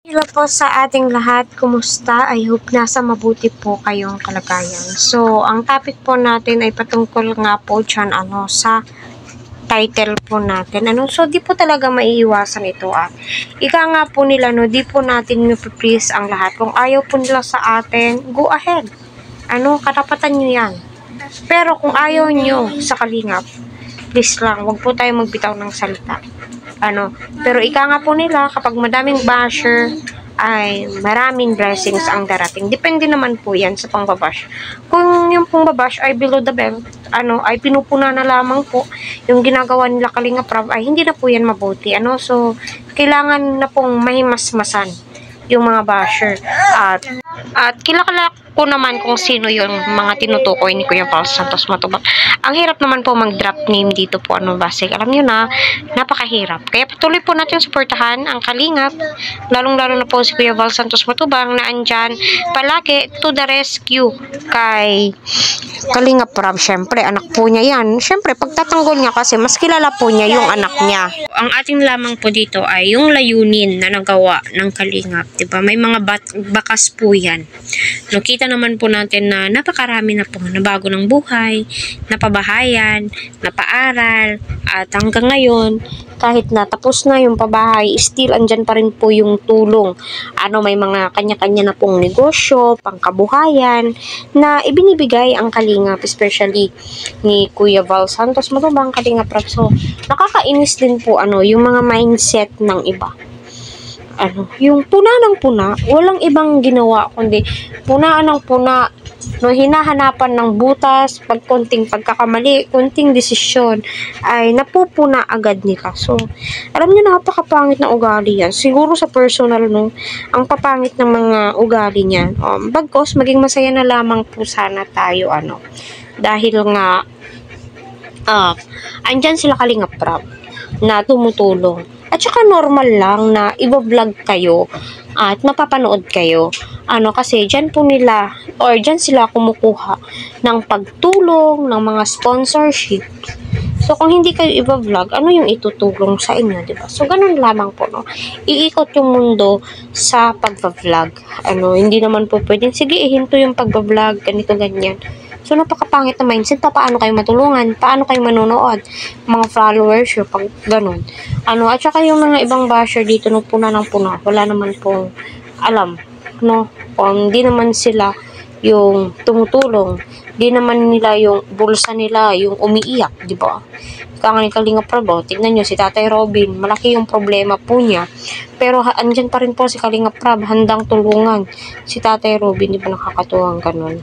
Hello po sa ating lahat. Kumusta? I hope nasa mabuti po kayong kalagayan. So, ang topic po natin ay patungkol nga po dyan, sa title po natin. So, di po talaga maiiwasan ito ika nga po nila, di po natin please ang lahat. Kung ayaw po nila sa atin, go ahead. Karapatan nyo yan. Pero kung ayaw nyo sa kalingap, please lang, wag po tayo magbitaw ng salita. Pero ika nga po nila, kapag madaming basher, ay maraming blessings ang darating. Depende naman po yan sa pangbabash. Kung yung pangbabash ay below the belt, ay pinupuna na lamang po yung ginagawa nila Kalinga Prab, ay hindi na po yan mabuti. So, kailangan na pong mahimasmasan yung mga basher. At kilala ko naman kung sino yung mga tinutukoy ni Kuya Val Santos Matubang. Ang hirap naman po mag-drop name dito po, Basig. Alam nyo na, napakahirap. Kaya patuloy po natin supportahan ang Kalingap, lalong-lalo na po si Kuya Val Santos Matubang na andyan palagi to the rescue kay Kalinga Prab. Syempre, anak po niya yan. Syempre, pagtatanggol niya kasi mas kilala po niya yung anak niya. Ang ating lamang po dito ay yung layunin na nagawa ng Kalingap. Diba? May mga bakas po yan. Nakita naman po natin na napakarami na po nabago ng buhay, napabahayan, napaaral, at hanggang ngayon, kahit na tapos na yung pabahay, still andyan pa rin po yung tulong. May mga kanya-kanya na pong negosyo, pangkabuhayan, na ibinibigay ang Kalingap, especially ni Kuya Val Santos Matubang, Kalingap Prab. So, nakakainis din po yung mga mindset ng iba. Yung puna ng puna, walang ibang ginawa kundi punaan ng puna, hinahanapan ng butas, pag konting pagkakamali, konting desisyon, ay napupuna agad nila. So, alam niyo, napakapangit na ugali yan. Siguro sa personal, ang papangit ng mga ugali niyan. Bagkos, maging masaya na lamang po sana tayo, dahil nga, andyan sila Kalinga Prab na tumutulong. At saka normal lang na i-vlog kayo at mapapanood kayo. Kasi dyan po nila or dyan sila kumukuha ng pagtulong, ng mga sponsorship. So, kung hindi kayo i-vlog, ano yung itutulong sa inyo, diba? So, ganun lamang po, iikot yung mundo sa pag-vlog. Hindi naman po pwedeng, sige, ihinto yung pag-vlog, ganito, ganyan. So, napakapangit na mindset. Paano kayo matulungan? Paano kayo manonood? Mga followers, yung pag ganun. At saka yung mga ibang basher dito, puna ng puna, wala naman pong alam, hindi naman sila yung tumutulong. Di naman nila yung bulsa nila, yung umiiyak, di ba? Kaya nga Kalinga Prab, tignan nyo, si Tatay Robin, malaki yung problema po niya. Pero andyan pa rin po si Kalinga Prab, handang tulungan si Tatay Robin, di ba nakakatuwang ganun?